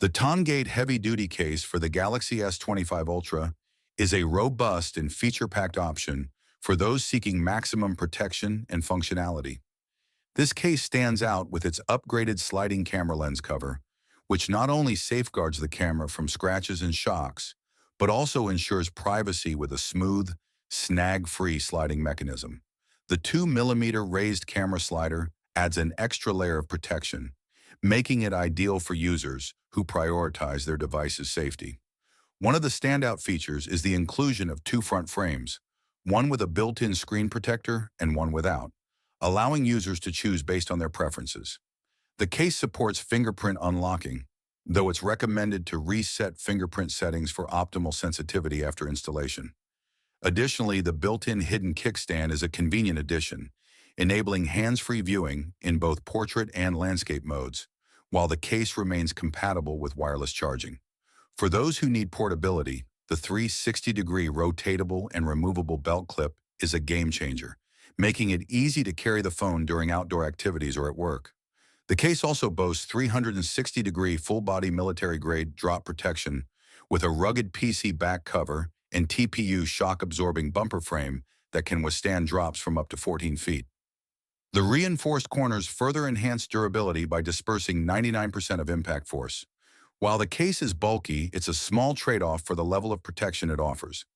The Tongate heavy-duty case for the Galaxy S25 Ultra is a robust and feature-packed option for those seeking maximum protection and functionality. This case stands out with its upgraded sliding camera lens cover, which not only safeguards the camera from scratches and shocks, but also ensures privacy with a smooth, snag-free sliding mechanism. The 2mm raised camera slider adds an extra layer of protection, making it ideal for users who prioritize their device's safety. One of the standout features is the inclusion of two front frames, one with a built-in screen protector and one without, allowing users to choose based on their preferences. The case supports fingerprint unlocking, though it's recommended to reset fingerprint settings for optimal sensitivity after installation. Additionally, the built-in hidden kickstand is a convenient addition, enabling hands-free viewing in both portrait and landscape modes, while the case remains compatible with wireless charging. For those who need portability, the 360-degree rotatable and removable belt clip is a game-changer, making it easy to carry the phone during outdoor activities or at work. The case also boasts 360-degree full-body military-grade drop protection with a rugged PC back cover and TPU shock-absorbing bumper frame that can withstand drops from up to 14 feet. The reinforced corners further enhance durability by dispersing 99% of impact force. While the case is bulky, it's a small trade-off for the level of protection it offers.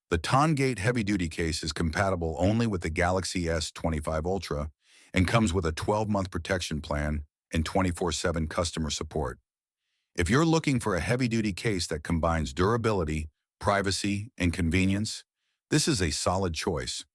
The Tongate heavy-duty case is compatible only with the Galaxy S25 Ultra and comes with a 12-month protection plan and 24/7 customer support. If you're looking for a heavy-duty case that combines durability, privacy, and convenience, this is a solid choice.